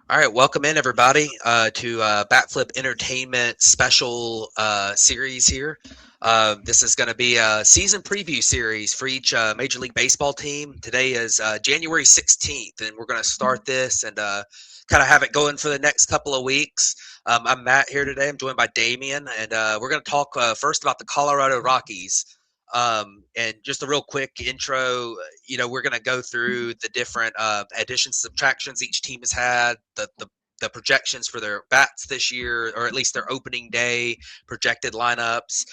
All right, welcome in everybody to Batflip Entertainment special series here. This is going to be a season preview series for each Major League Baseball team. Today is January 16th, and we're going to start this and kind of have it going for the next couple of weeks. I'm Matt here today. I'm joined by Damien, and we're going to talk first about the Colorado Rockies. And just a real quick intro, we're going to go through the different additions, subtractions each team has had, the projections for their bats this year, or at least their opening day projected lineups,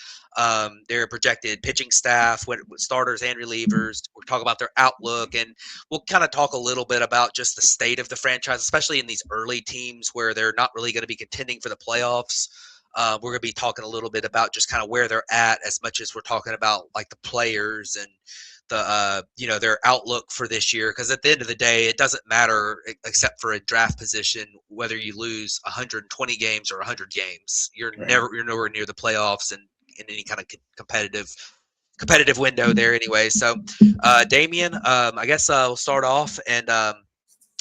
their projected pitching staff, what starters and relievers. We'll talk about their outlook, and we'll kind of talk a little bit about just the state of the franchise, especially in these early teams where they're not really going to be contending for the playoffs. We're going to be talking a little bit about just kind of where they're at, as much as we're talking about like the players and the their outlook for this year. Because at the end of the day, it doesn't matter except for a draft position whether you lose 120 games or 100 games. Right. You're nowhere near the playoffs and in any kind of competitive window there anyway. So, Damien, I guess we'll start off and.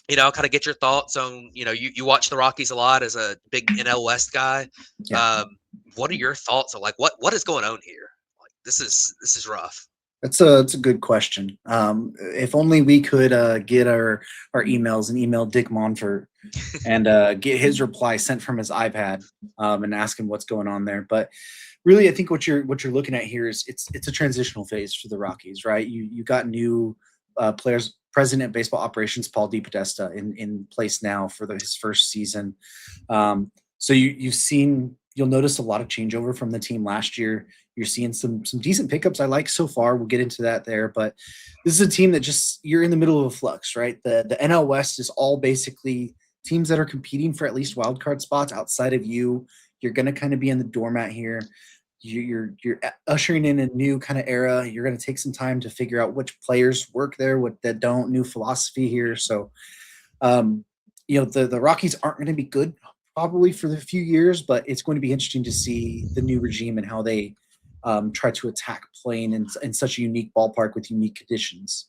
Kind of get your thoughts on, you watch the Rockies a lot as a big NL West guy. Yeah. What are your thoughts on like what is going on here? Like this is rough. That's a good question. If only we could get our emails and email Dick Monfort and get his reply sent from his iPad and ask him what's going on there. But really, I think what you're looking at here is it's a transitional phase for the Rockies, right? You got new players. President of Baseball Operations Paul Depodesta in place now for his first season. So you'll notice a lot of changeover from the team last year. You're seeing some decent pickups I like so far. We'll get into that there, but this is a team that just you're in the middle of a flux, right? The NL West is all basically teams that are competing for at least wild card spots outside of you. You're going to kind of be in the doormat here. You're ushering in a new kind of era. You're going to take some time to figure out which players work there, what that don't. New philosophy here. So, the Rockies aren't going to be good probably for the few years, but it's going to be interesting to see the new regime and how they try to attack playing in such a unique ballpark with unique conditions,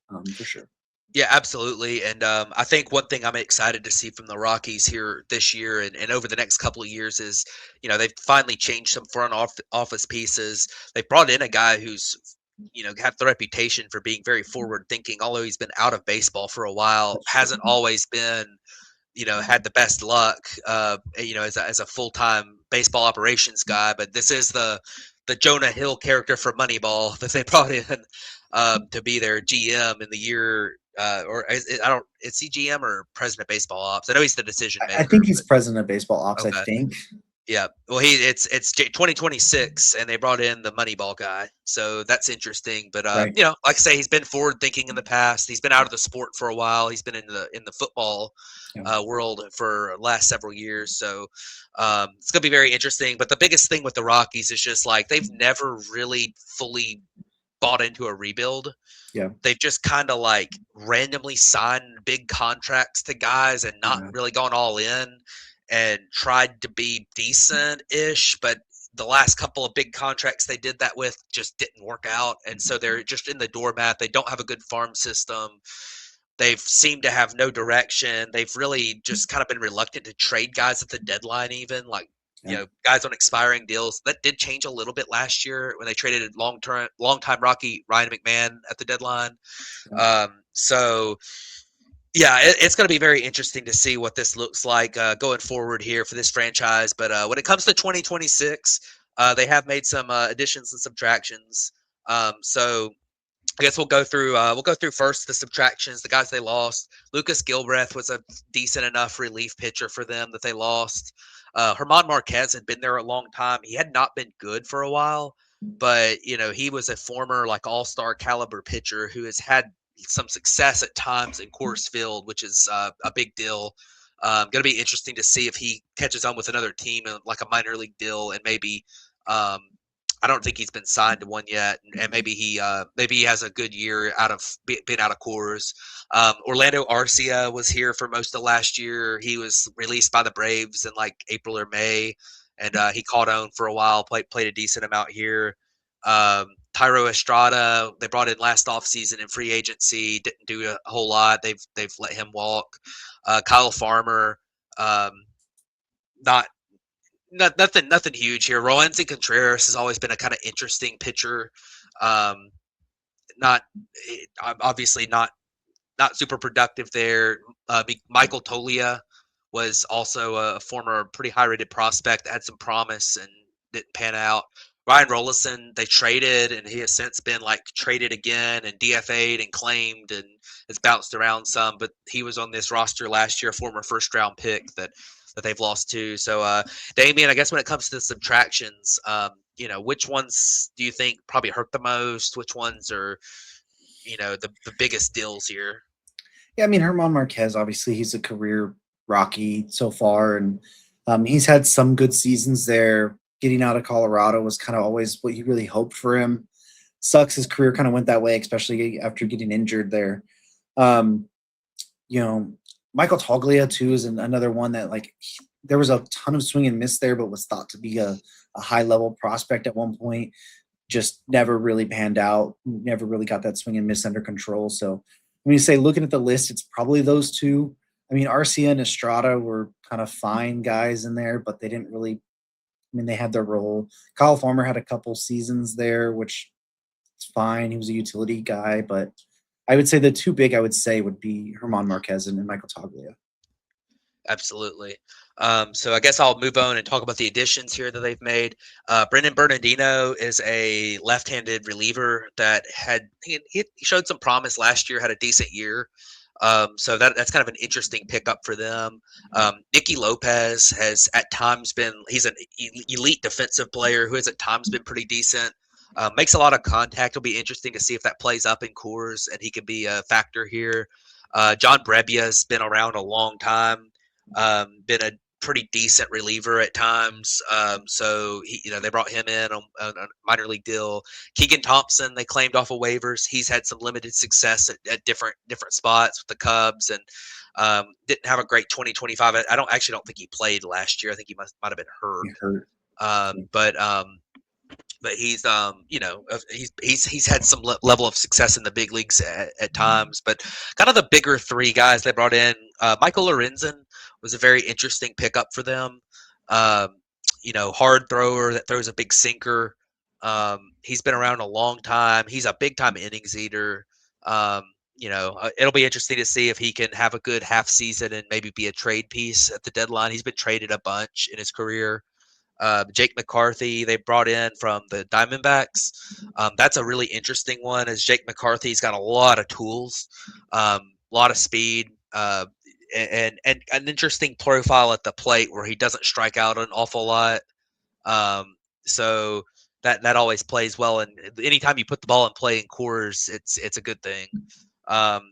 for sure. Yeah, absolutely. And I think one thing I'm excited to see from the Rockies here this year and over the next couple of years is, they've finally changed some office pieces. They brought in a guy who's, had the reputation for being very forward thinking, although he's been out of baseball for a while, That's true. hasn't always been, had the best luck, as a full-time baseball operations guy. But this is the Jonah Hill character from Moneyball that they brought in to be their GM in the year. I don't. Is he GM or president of baseball ops? I know he's the decision I maker. think he's But president of baseball ops. I okay, think. yeah. Well, it's 2026, and they brought in the Moneyball guy, so that's interesting. But Right. like I say, he's been forward thinking in the past. He's been out of the sport for a while. He's been in the football Yeah. world for last several years. So it's gonna be very interesting. But the biggest thing with the Rockies is just like they've never really fully bought into a rebuild. Yeah. They've just kind of like randomly signed big contracts to guys and not Yeah. really gone all in and tried to be decent ish. But the last couple of big contracts they did that with just didn't work out. And so they're just in the doormat. They don't have a good farm system. They've seemed to have no direction. They've really just kind of been reluctant to trade guys at the deadline, even like, Yeah. guys on expiring deals. That did change a little bit last year when they traded long time Rocky Ryan McMahon at the deadline. Yeah. So yeah, it's going to be very interesting to see what this looks like going forward here for this franchise. But when it comes to 2026, they have made some additions and subtractions. So I guess we'll go through first the subtractions, the guys they lost. Lucas Gilbreth was a decent enough relief pitcher for them that they lost. Herman Marquez had been there a long time. He had not been good for a while, but he was a former like all-star caliber pitcher who has had some success at times in Coors Field, which is a big deal. Going to be interesting to see if he catches on with another team in like a minor league deal and maybe um, I don't think he's been signed to one yet, and maybe he has a good year out of being out of Coors. Orlando Arcia was here for most of last year. He was released by the Braves in like April or May, and he caught on for a while. Played a decent amount here. Tyro Estrada, they brought in last offseason in free agency, didn't do a whole lot. They've let him walk. Kyle Farmer, um, not nothing huge here. Roansy Contreras has always been a kind of interesting pitcher. Um, not obviously not super productive there. Michael Tolia was also a former pretty high rated prospect that had some promise and didn't pan out. Ryan Rollison, they traded, and he has since been like traded again and DFA'd and claimed and has bounced around some. But he was on this roster last year, former first round pick that they've lost to. So, Damien, I guess when it comes to the subtractions, which ones do you think probably hurt the most? Which ones are the biggest deals here? Yeah, I mean, Herman Marquez, obviously, he's a career Rocky so far, and he's had some good seasons there. Getting out of Colorado was kind of always what you really hoped for him. Sucks his career kind of went that way, especially after getting injured there. Um, Michael Toglia, too, is another one that, there was a ton of swing and miss there, but was thought to be a high-level prospect at one point. Just never really panned out, never really got that swing and miss under control. So when you say looking at the list, it's probably those two. I mean, Arcia and Estrada were kind of fine guys in there, but they didn't really, they had their role. Kyle Farmer had a couple seasons there, which is fine. He was a utility guy, but I would say the two big, I would say, would be Herman Marquez and Michael Toglia. Absolutely. So I guess I'll move on and talk about the additions here that they've made. Brendan Bernardino is a left-handed reliever that he showed some promise last year, had a decent year. So that's kind of an interesting pickup for them. Nicky Lopez has at times he's an elite defensive player who has at times been pretty decent. Makes a lot of contact. It'll be interesting to see if that plays up in Coors and he can be a factor here. John Brebbia's been around a long time. Been a pretty decent reliever at times. So they brought him in on a minor league deal. Keegan Thompson, they claimed off of waivers. He's had some limited success at different spots with the Cubs and didn't have a great 2025. I don't think he played last year. I think he might have been hurt. But he's he's had some level of success in the big leagues at times. But kind of the bigger three guys they brought in, Michael Lorenzen was a very interesting pickup for them. Hard thrower that throws a big sinker. He's been around a long time. He's a big time innings eater. It'll be interesting to see if he can have a good half season and maybe be a trade piece at the deadline. He's been traded a bunch in his career. Jake McCarthy they brought in from the Diamondbacks. That's a really interesting one as Jake McCarthy's got a lot of tools, a lot of speed, and an interesting profile at the plate where he doesn't strike out an awful lot. So that always plays well. And anytime you put the ball in play in Coors, it's a good thing.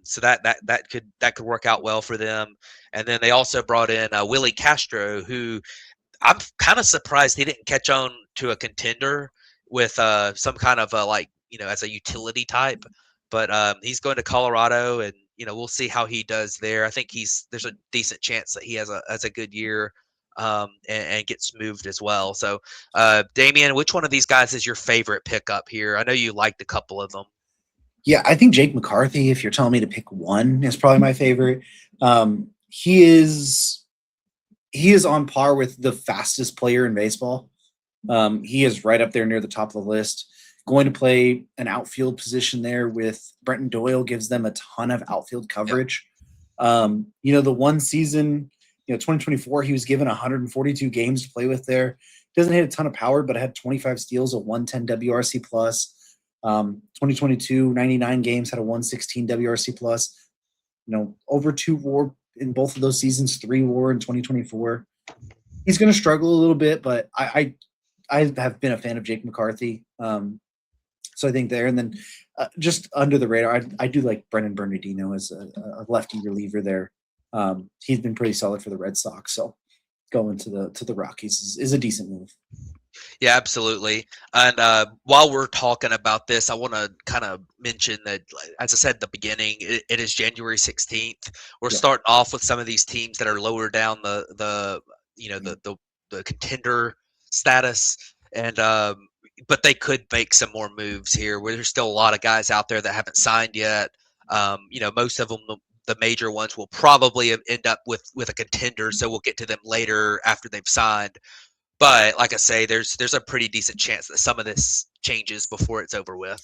So that could work out well for them. And then they also brought in Willie Castro, who I'm kind of surprised he didn't catch on to a contender with some kind of as a utility type. But he's going to Colorado, and we'll see how he does there. I think there's a decent chance that he has a good year and gets moved as well. So, Damien, which one of these guys is your favorite pickup here? I know you liked a couple of them. Yeah, I think Jake McCarthy, if you're telling me to pick one, is probably my favorite. He is on par with the fastest player in baseball. He is right up there near the top of the list. Going to play an outfield position there with Brenton Doyle gives them a ton of outfield coverage. Yep. The one season, 2024, he was given 142 games to play with there. Doesn't hit a ton of power, but had 25 steals, a 110 WRC plus. 2022, 99 games, had a 116 WRC plus. Over 2 WAR in both of those seasons, 3 WAR in 2024. He's going to struggle a little bit, but I have been a fan of Jake McCarthy. So I think there, and then just under the radar, I do like Brendan Bernardino as a lefty reliever there. He's been pretty solid for the Red Sox, so going to the Rockies is a decent move. Yeah, absolutely. And while we're talking about this, I want to kind of mention that, as I said at the beginning, it is January 16th. We're starting off with some of these teams that are lower down the contender status, and but they could make some more moves here. Where there's still a lot of guys out there that haven't signed yet. Most of them, the major ones, will probably end up with a contender. So we'll get to them later after they've signed. But like I say, there's a pretty decent chance that some of this changes before it's over with.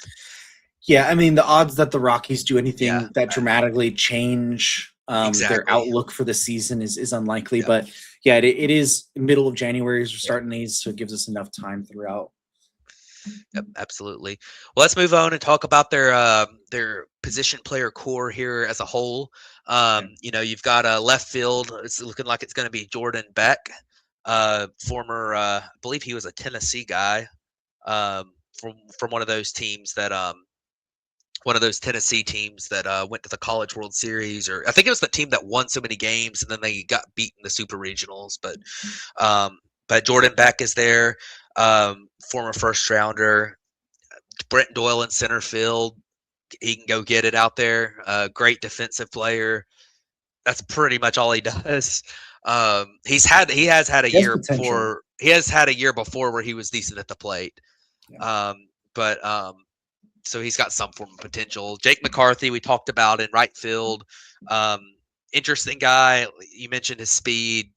Yeah, I mean, the odds that the Rockies do anything Yeah, that dramatically change their exactly. outlook for the season is unlikely. Yep. But yeah, it is middle of January as we're Yep. starting these, so it gives us enough time throughout. Yep, absolutely. Well, let's move on and talk about their position player core here as a whole. You've got a left field. It's looking like it's going to be Jordan Beck, former, I believe he was a Tennessee guy, from one of those teams that one of those Tennessee teams that went to the College World Series, or I think it was the team that won so many games and then they got beat in the Super Regionals. But Jordan Beck is there, former first rounder. Brent Doyle in center field. He can go get it out there. Great defensive player. That's pretty much all he does. He has had a He has year potential. before. He has had a year before where he was decent at the plate. Yeah. But so he's got some form of potential. Jake McCarthy, we talked about in right field. Interesting guy. You mentioned his speed.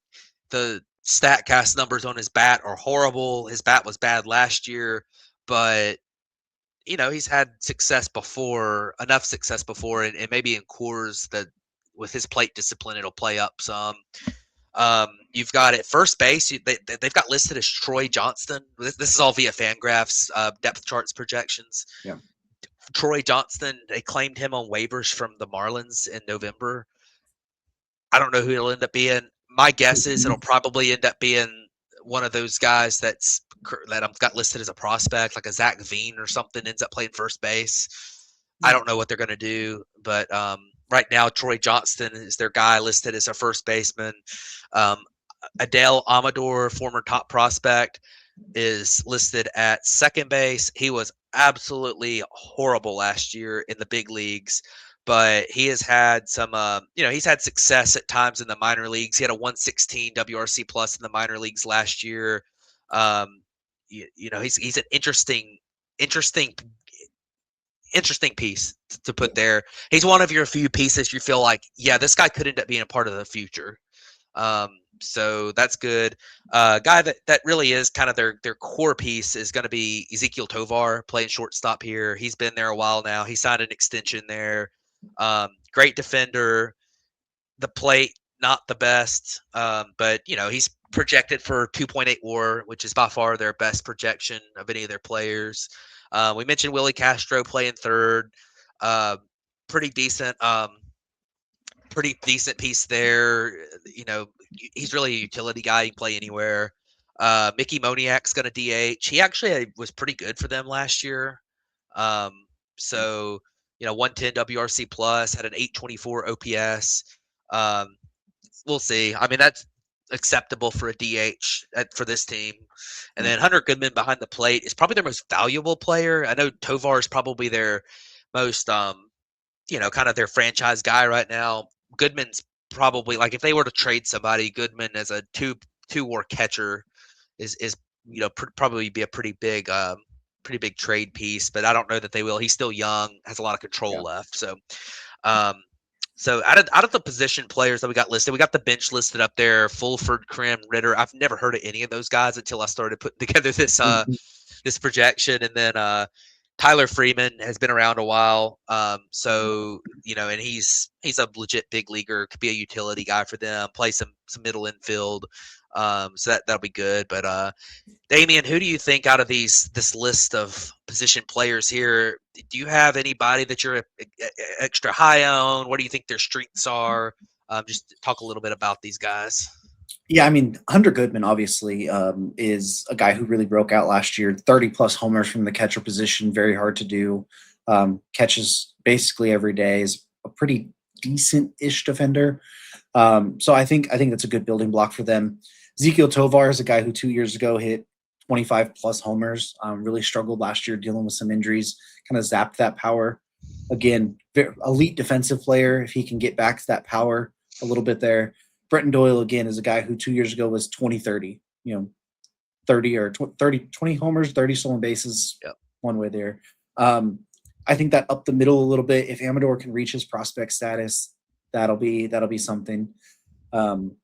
The StatCast numbers on his bat are horrible. His bat was bad last year, but he's had success before, enough success before, and maybe in Coors that with his plate discipline, it'll play up some. You've got at first base, they've got listed as Troy Johnston. This is all via Fangraphs depth charts projections. Yeah. Troy Johnston, they claimed him on waivers from the Marlins in November. I don't know who it'll end up being. My guess is it'll probably end up being one of those guys that I've got listed as a prospect, like a Zach Veen or something, ends up playing first base. I don't know what they're going to do, but right now Troy Johnston is their guy listed as a first baseman. Adele Amador, former top prospect, is listed at second base. He was absolutely horrible last year in the big leagues, but he has had some, he's had success at times in the minor leagues. He had a 116 WRC plus in the minor leagues last year. He's an interesting piece to put there. He's one of your few pieces you feel like, yeah, this guy could end up being a part of the future. So that's good. Guy that really is kind of their core piece is going to be Ezequiel Tovar, playing shortstop here. He's been there a while now. He signed an extension there. Great defender. The plate, not the best, but he's projected for 2.8 WAR, which is by far their best projection of any of their players. We mentioned Willie Castro playing third. Pretty decent. Pretty decent piece there. He's really a utility guy. He can play anywhere. Mickey Moniak's going to DH. He actually was pretty good for them last year. 110 WRC plus, had an 824 OPS. We'll see. I mean, that's acceptable for a DH for this team. And then Hunter Goodman behind the plate is probably their most valuable player. I know Tovar is probably their most, kind of their franchise guy right now. Goodman's probably, like, if they were to trade somebody, Goodman as a two WAR catcher is probably be a pretty big trade piece, but I don't know that they will. He's still young, has a lot of control left. So out of the position players that we got listed, we got the bench listed up there: Fulford, Krim, Ritter. I've never heard of any of those guys until I started putting together this this projection. And then Tyler Freeman has been around a while. And he's a legit big leaguer, could be a utility guy for them, play some middle infield. So that'll be good. But Damian, who do you think out of this list of position players here, do you have anybody that you're extra high on? What do you think their strengths are? Just talk a little bit about these guys. Yeah, I mean, Hunter Goodman obviously is a guy who really broke out last year. 30-plus homers from the catcher position, very hard to do. Catches basically every day, is a pretty decent-ish defender. So I think that's a good building block for them. Ezequiel Tovar is a guy who 2 years ago hit 25-plus homers, really struggled last year dealing with some injuries, kind of zapped that power. Again, elite defensive player if he can get back to that power a little bit there. Brenton Doyle, again, is a guy who 2 years ago was 20-30, 30 or 20 homers, 30 stolen bases, Yep. one way there. I think that up the middle a little bit, if Amador can reach his prospect status, that'll be something. Um,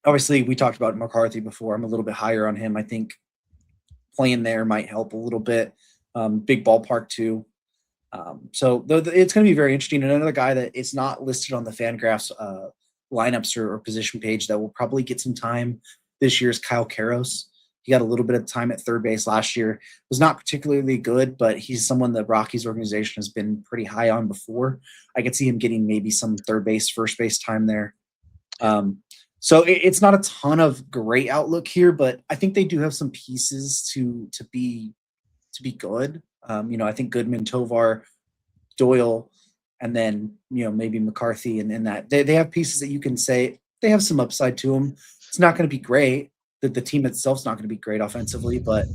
Obviously, we talked about McCarthy before. I'm a little bit higher on him. I think playing there might help a little bit. Big ballpark too. So it's going to be very interesting. And another guy that is not listed on the Fangraphs lineups or position page that will probably get some time this year is Kyle Karros. He got a little bit of time at third base last year. Was not particularly good, but he's someone the Rockies organization has been pretty high on before. I could see him getting maybe some third base, first base time there. So it's not a ton of great outlook here, but I think they do have some pieces to be good. I think Goodman, Tovar, Doyle, and then maybe McCarthy, and that they have pieces that you can say they have some upside to them. It's not going to be great. The team itself's not going to be great offensively, but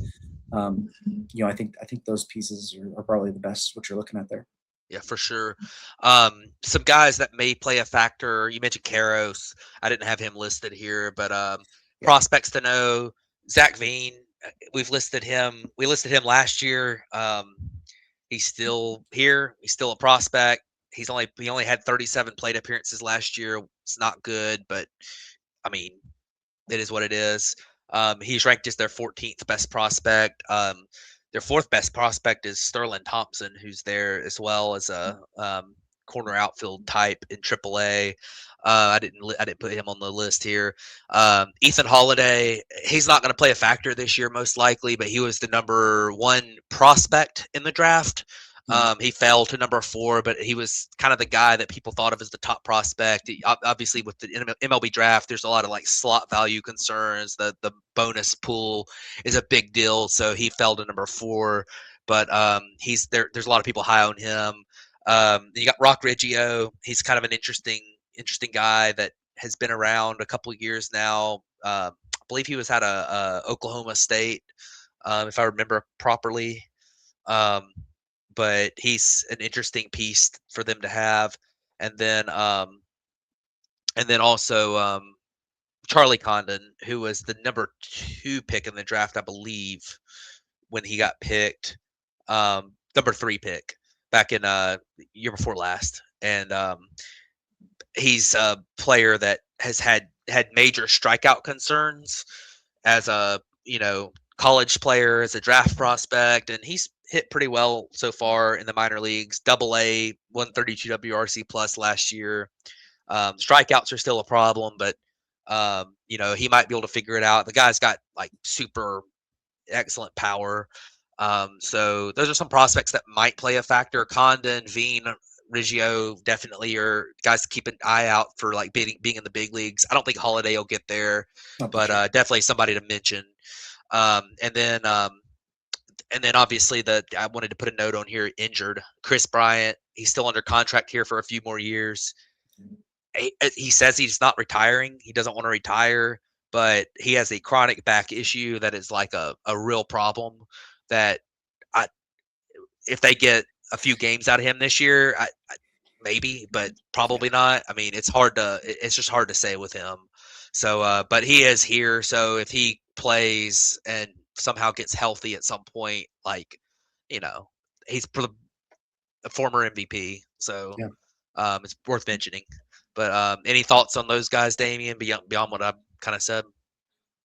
I think those pieces are probably the best what you're looking at there. Yeah, for sure. Some guys that may play a factor. You mentioned Karros. I didn't have him listed here, but prospects to know. Zach Veen. We've listed him. We listed him last year. He's still here. He's still a prospect. He only had 37 plate appearances last year. It's not good, but I mean, it is what it is. He's ranked as their 14th best prospect. Their fourth best prospect is Sterling Thompson, who's there as well as a corner outfield type in AAA. I didn't put him on the list here. Ethan Holiday, he's not going to play a factor this year most likely, but he was the number 1 prospect in the draft. He fell to number 4, but he was kind of the guy that people thought of as the top prospect. Obviously, with the MLB draft, there's a lot of like slot value concerns. The bonus pool is a big deal, so he fell to number 4. But he's there. There's a lot of people high on him. You got Rock Riggio. He's kind of an interesting guy that has been around a couple of years now. I believe he was at a Oklahoma State, if I remember properly. But he's an interesting piece for them to have. And then also Charlie Condon, who was the number 2 pick in the draft, I believe, when he got picked. Number 3 pick back in year before last. And he's a player that has had major strikeout concerns as a college player, as a draft prospect, and he's hit pretty well so far in the minor leagues. AA 132 WRC plus last year. Strikeouts are still a problem, but he might be able to figure it out. The guy's got like super excellent power. So those are some prospects that might play a factor. Condon, Veen, Riggio definitely are guys to keep an eye out for, like being in the big leagues. I don't think Holiday will get there, but definitely somebody to mention. And then obviously I wanted to put a note on here, injured. Chris Bryant, he's still under contract here for a few more years. He says he's not retiring. He doesn't want to retire, but he has a chronic back issue that is like a real problem that if they get a few games out of him this year, maybe, but probably not. I mean, it's just hard to say with him. So, but he is here. So if he plays and somehow gets healthy at some point, like, he's a former MVP. So it's worth mentioning. But any thoughts on those guys, Damian, beyond what I kind of said?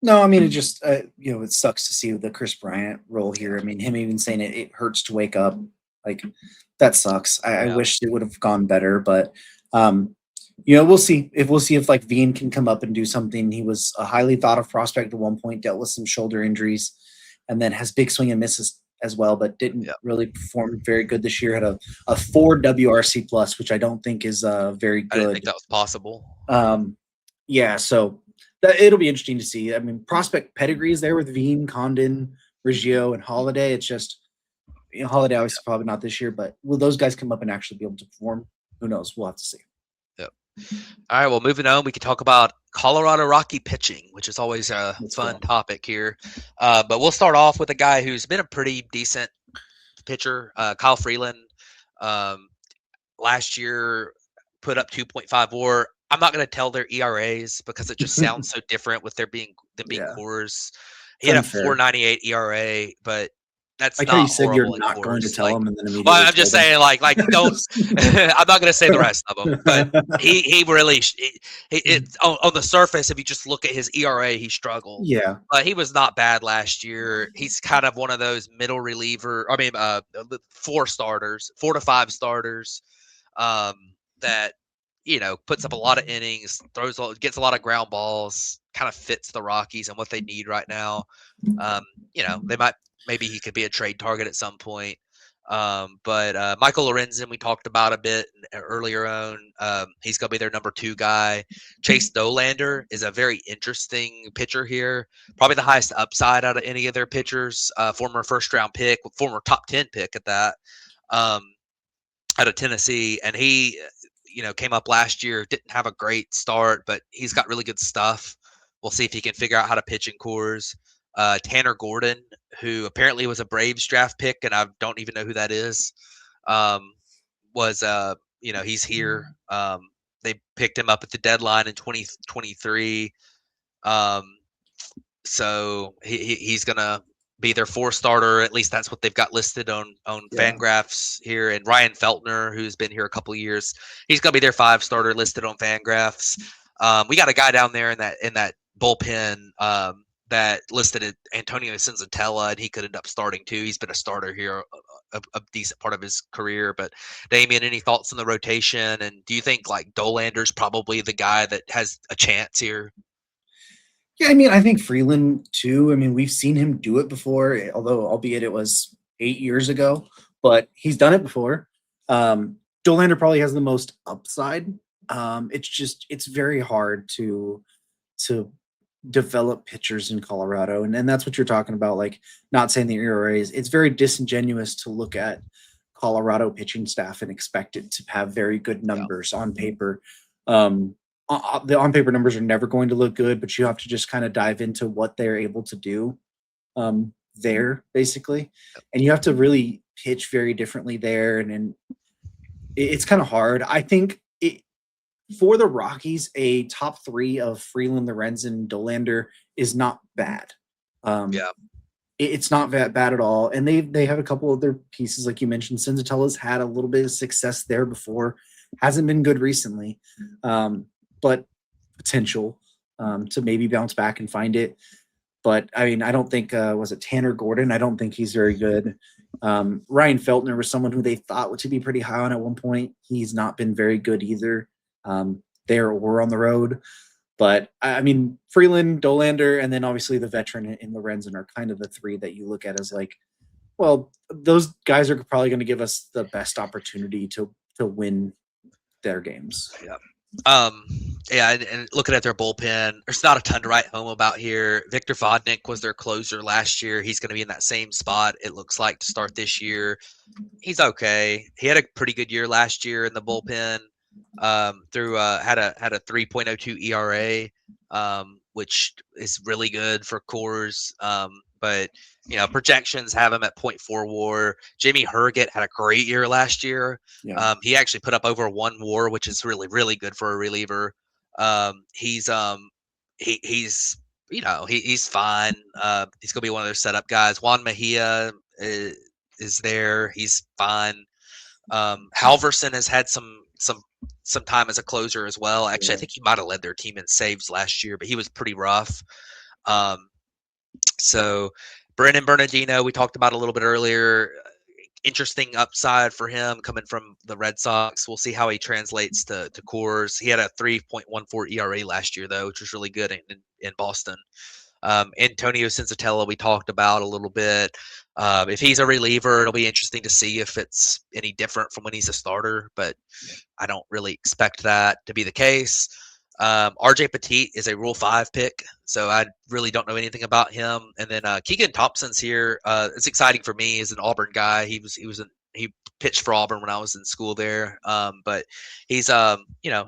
No, I mean, it just, it sucks to see the Chris Bryant role here. I mean, him even saying it hurts to wake up. Like, that sucks. I wish it would have gone better, but, we'll see if like Veen can come up and do something. He was a highly thought of prospect at one point, dealt with some shoulder injuries, and then has big swing and misses as well, but didn't really perform very good this year. Had a 4 WRC plus, which I don't think is very good. I didn't think that was possible. So it'll be interesting to see. I mean, prospect pedigree is there with Veen, Condon, Riggio, and Holiday. It's just Holiday obviously probably not this year, but will those guys come up and actually be able to perform? Who knows? We'll have to see. Yep. All right. Well, moving on, we can talk about Colorado Rocky pitching, which is always a fun topic here. But we'll start off with a guy who's been a pretty decent pitcher, Kyle Freeland. Last year, put up 2.5 WAR. I'm not going to tell their ERAs because it just sounds so different with them being cores. He It's had a unfair. 4.98 ERA, but that's Like how you not said you're horrible in not going to Coors. tell him and then Well, immediately I'm just told him. saying, don't. I'm not going to say the rest of them, but he really on the surface, if you just look at his ERA, he struggled. Yeah. But he was not bad last year. He's kind of one of those middle reliever. I mean, 4 starters, 4 to 5 starters, um, that puts up a lot of innings, gets a lot of ground balls, kind of fits the Rockies and what they need right now. Um, they might maybe he could be a trade target at some point. But Michael Lorenzen, we talked about a bit earlier on. He's going to be their number 2 guy. Chase Dolander is a very interesting pitcher here. Probably the highest upside out of any of their pitchers. Former first-round pick, former top 10 pick at that, out of Tennessee. And he, came up last year, didn't have a great start, but he's got really good stuff. We'll see if he can figure out how to pitch in Coors. Tanner Gordon, who apparently was a Braves draft pick, and I don't even know who that is, was he's here. They picked him up at the deadline in 2023. So he's gonna be their 4 starter. At least that's what they've got listed on Yeah. Fangraphs here. And Ryan Feltner, who's been here a couple of years, he's gonna be their 5 starter listed on Fangraphs. We got a guy down there in that bullpen that listed at Antonio Senzatella, and he could end up starting too. He's been a starter here a decent part of his career. But Damien, any thoughts on the rotation? And do you think like Dolander's probably the guy that has a chance here? Yeah, I mean, I think Freeland too. I mean, we've seen him do it before, although albeit it was 8 years ago, but he's done it before. Dolander probably has the most upside. It's very hard to develop pitchers in Colorado, and that's what you're talking about. Like, not saying the ERA is, it's very disingenuous to look at Colorado pitching staff and expect it to have very good numbers on paper. The on paper numbers are never going to look good, but you have to just kind of dive into what they're able to do there, basically. And you have to really pitch very differently there. And it's kind of hard. I think for the Rockies, a top 3 of Freeland, Lorenzen, Dolander is not bad. Yeah. It's not that bad at all. And they have a couple of their pieces, like you mentioned. Senzatella's had a little bit of success there before, hasn't been good recently. But potential to maybe bounce back and find it. But I mean, I don't think was it Tanner Gordon? I don't think he's very good. Ryan Feltner was someone who they thought to be pretty high on at one point. He's not been very good either, there or on the road. But I mean, Freeland, Dolander, and then obviously the veteran in Lorenzen are kind of the 3 that you look at as like, well, those guys are probably going to give us the best opportunity to win their games. Yeah. And looking at their bullpen, there's not a ton to write home about here. Victor Vodnik was their closer last year. He's going to be in that same spot, it looks like, to start this year. He's okay. He had a pretty good year last year in the bullpen. Had a 3.02 ERA, which is really good for Coors. But projections have him at 0.4 WAR. Jimmy Herget had a great year last year. Yeah. He actually put up over 1 WAR, which is really, really good for a reliever. He's fine. He's gonna be one of their setup guys. Juan Mejia is there. He's fine. Halverson has had some time as a closer as well. Actually, I think he might have led their team in saves last year, but he was pretty rough. So Brennan Bernardino, we talked about a little bit earlier. Interesting upside for him coming from the Red Sox. We'll see how he translates to Coors. He had a 3.14 ERA last year, though, which was really good in Boston. Antonio Senzatella, we talked about a little bit. If he's a reliever, it'll be interesting to see if it's any different from when he's a starter, but I don't really expect that to be the case. RJ Petit is a Rule 5 pick, so I really don't know anything about him. And then Keegan Thompson's here. It's exciting for me as an Auburn guy. He pitched for Auburn when I was in school there. But he's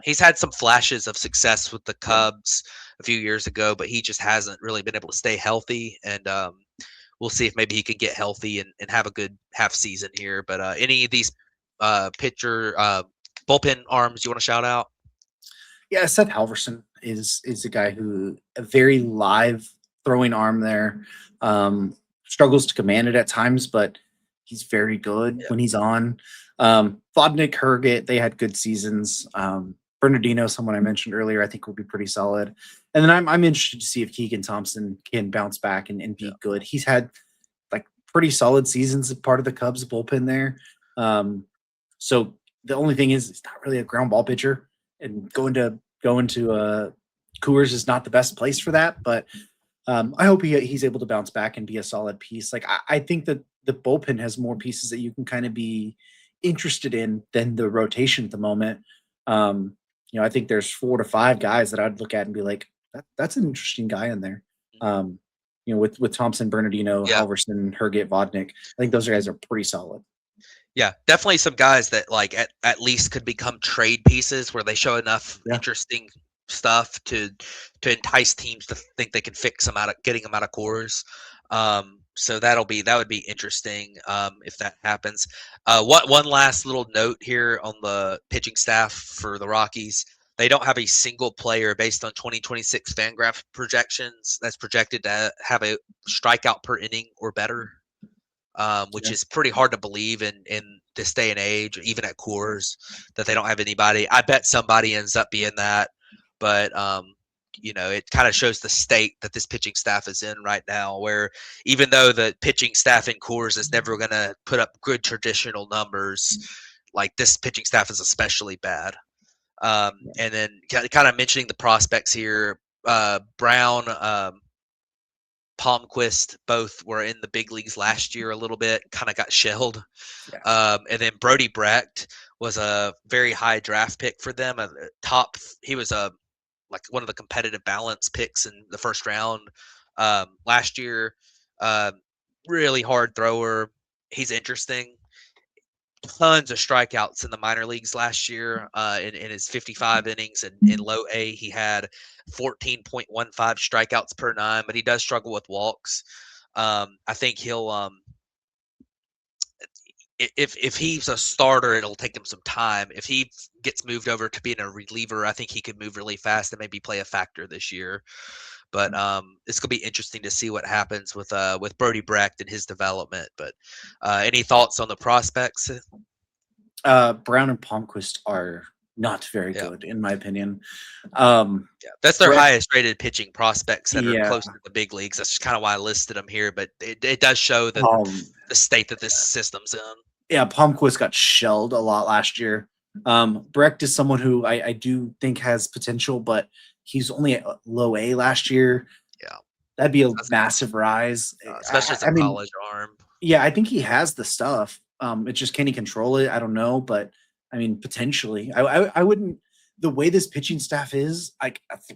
he's had some flashes of success with the Cubs a few years ago, but he just hasn't really been able to stay healthy. And we'll see if maybe he can get healthy and have a good half season here. But any of these bullpen arms you want to shout out? Yeah, Seth Halverson is a guy who a very live throwing arm there. Struggles to command it at times, but he's very good when he's on. Vodnik, Herget, they had good seasons. Bernardino, someone I mentioned earlier, I think will be pretty solid. And then I'm interested to see if Keegan Thompson can bounce back and be good. He's had like pretty solid seasons as part of the Cubs bullpen there. So the only thing is it's not really a ground ball pitcher, and going to Coors is not the best place for that. But I hope he's able to bounce back and be a solid piece. Like I think that the bullpen has more pieces that you can kind of be interested in than the rotation at the moment. I think there's 4 to 5 guys that I'd look at and be like, that's an interesting guy in there. With Thompson, Bernardino, Halverson, Herget, Vodnik, I think those guys are pretty solid. Yeah, definitely some guys that like at least could become trade pieces where they show enough interesting stuff to entice teams to think they can fix them getting them out of Coors. So that would be interesting if that happens. One last little note here on the pitching staff for the Rockies. They don't have a single player based on 2026 Fangraph projections that's projected to have a strikeout per inning or better, which is pretty hard to believe in this day and age, even at Coors, that they don't have anybody. I bet somebody ends up being that, but it kind of shows the state that this pitching staff is in right now, where even though the pitching staff in Coors is never going to put up good traditional numbers, like this pitching staff is especially bad. And then kind of mentioning the prospects here, Brown, Palmquist, both were in the big leagues last year a little bit, kind of got shelled. And then Brody Brecht was a very high draft pick for them. He was like one of the competitive balance picks in the first round last year. Really hard thrower. He's interesting. Tons of strikeouts in the minor leagues last year. In his 55 innings and in low A, he had 14.15 strikeouts per 9, but he does struggle with walks. I think he'll if he's a starter, it'll take him some time. If he gets moved over to being a reliever, I think he could move really fast and maybe play a factor this year. But it's gonna be interesting to see what happens with Brody Brecht and his development. But any thoughts on the prospects? Brown and Palmquist are not very good, in my opinion. That's their highest rated pitching prospects that are close to the big leagues. That's kind of why I listed them here. But it does show the state that this system's in. Yeah, Palmquist got shelled a lot last year. Brecht is someone who I do think has potential, but he's only at low A last year. Yeah. That'd be a massive rise. Especially as a college arm. Yeah, I think he has the stuff. It's just, can he control it? I don't know, but I mean, potentially. I wouldn't. The way this pitching staff is, I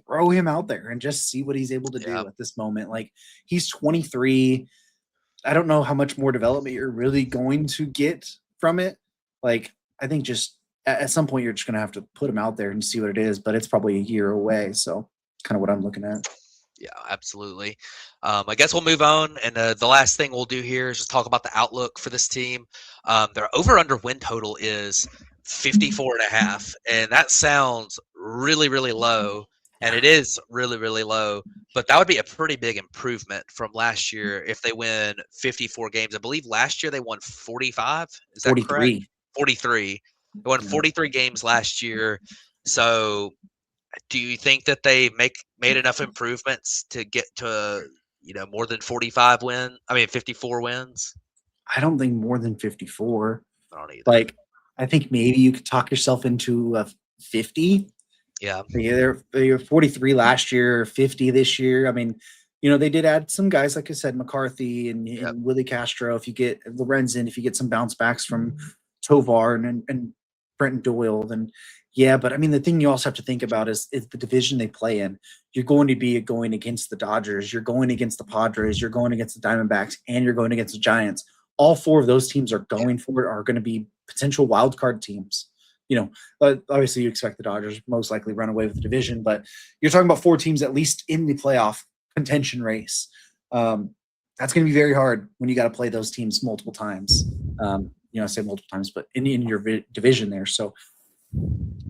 throw him out there and just see what he's able to do at this moment. Like, he's 23. I don't know how much more development you're really going to get from it. Like, I think just at some point you're just going to have to put him out there and see what it is, but it's probably a year away. So kind of what I'm looking at. Yeah, absolutely. I guess we'll move on. And the last thing we'll do here is just talk about the outlook for this team. Their over-under win total is 54.5. And that sounds really, really low. And it is really, really low. But that would be a pretty big improvement from last year if they win 54 games. I believe last year they won 45. Is that 43. correct? 43. They won 43 games last year. So do you think that they made enough improvements to get to more than 54 wins? I don't think more than 54. I don't either. Like, I think maybe you could talk yourself into a 50. Yeah. They were 43 last year, 50 this year. I mean, they did add some guys, like I said, McCarthy and Willie Castro. If you get Lorenzen, if you get some bounce backs from Tovar and Brenton Doyle, then but I mean, the thing you also have to think about is the division they play in. You're going to be going against the Dodgers, you're going against the Padres, you're going against the Diamondbacks, and you're going against the Giants. All 4 of those teams are going to be potential wild card teams. Obviously you expect the Dodgers most likely run away with the division, but you're talking about 4 teams at least in the playoff contention race. That's going to be very hard when you got to play those teams multiple times. I say multiple times, but in your division there. So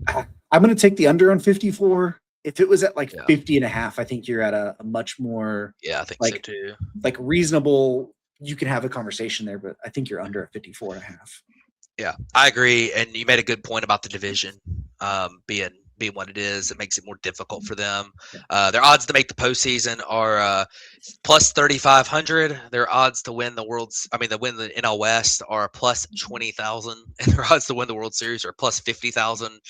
I'm going to take the under on 54. if it was at like Yeah. 50.5, I think you're at a much more Yeah, I think so like too. reasonable. You can have a conversation there, but I think you're under at 54.5. Yeah, I agree. And you made a good point about the division being what it is. It makes it more difficult for them. Yeah. Their odds to make the postseason are plus 3,500. Their odds to win to win the NL West are plus 20,000, and their odds to win the World Series are plus 50,000.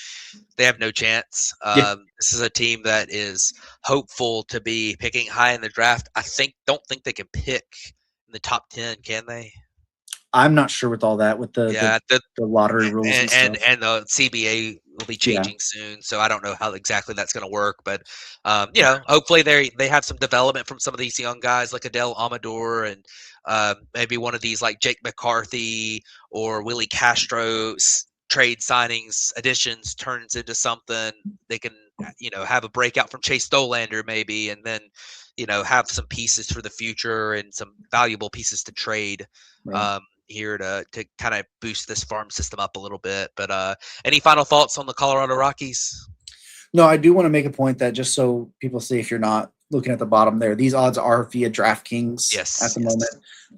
They have no chance. Yeah. This is a team that is hopeful to be picking high in the draft. Don't think they can pick in the top 10, can they? I'm not sure with all that with Yeah, the lottery rules and stuff. and the CBA will be Yeah. changing soon, so I don't know how exactly that's going to work. But hopefully they have some development from some of these young guys like Adele Amador and maybe one of these like Jake McCarthy or Willie Castro trade signings additions turns into something. They can have a breakout from Chase Stolander maybe, and then have some pieces for the future and some valuable pieces to trade. Right. Here to kind of boost this farm system up a little bit. But any final thoughts on the Colorado Rockies? No, I do want to make a point that just so people see, if you're not looking at the bottom there, these odds are via DraftKings at Yes, the yes.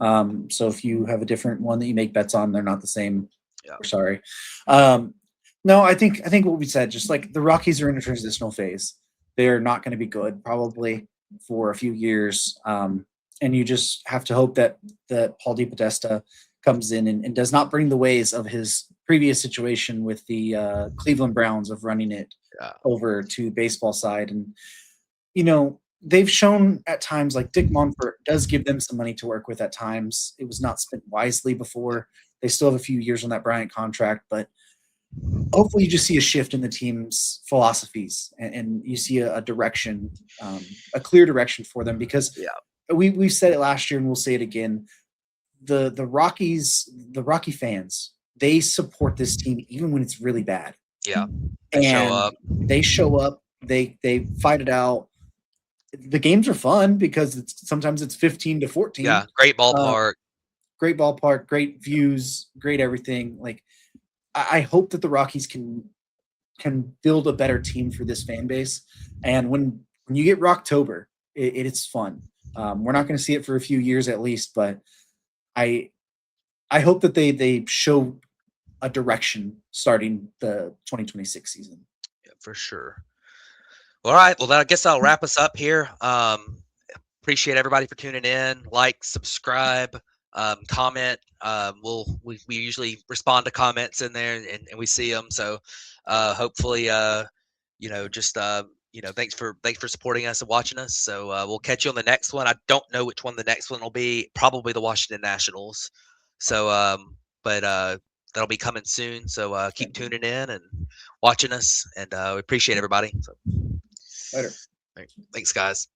moment. So if you have a different one that you make bets on, they're not the same. Yeah. We're sorry. No, I think what we said, just like the Rockies are in a transitional phase. They're not going to be good probably for a few years. And you just have to hope that Paul Depodesta comes in and does not bring the ways of his previous situation with the Cleveland Browns of running it Yeah. over to baseball side. And they've shown at times, like Dick Monfort does give them some money to work with at times. It was not spent wisely before. They still have a few years on that Bryant contract, but hopefully you just see a shift in the team's philosophies and you see a direction, a clear direction for them, because Yeah. we said it last year and we'll say it again. The Rocky fans, they support this team even when it's really bad. Yeah. They show up. They show up. They fight it out. The games are fun because sometimes it's 15-14. Yeah. Great ballpark. Great ballpark, great views, great everything. Like I hope that the Rockies can build a better team for this fan base. And when you get Rocktober, it's fun. We're not going to see it for a few years at least, but I hope that they show a direction starting the 2026 season. Yeah, for sure. All right. Well, I guess I'll wrap us up here. Appreciate everybody for tuning in. Like, subscribe, comment. We usually respond to comments in there and we see them. So hopefully, thanks for supporting us and watching us. So we'll catch you on the next one. I don't know which one the next one will be. Probably the Washington Nationals. So, but that'll be coming soon. So keep tuning in and watching us, and we appreciate everybody. So, Later. all right, thanks, guys.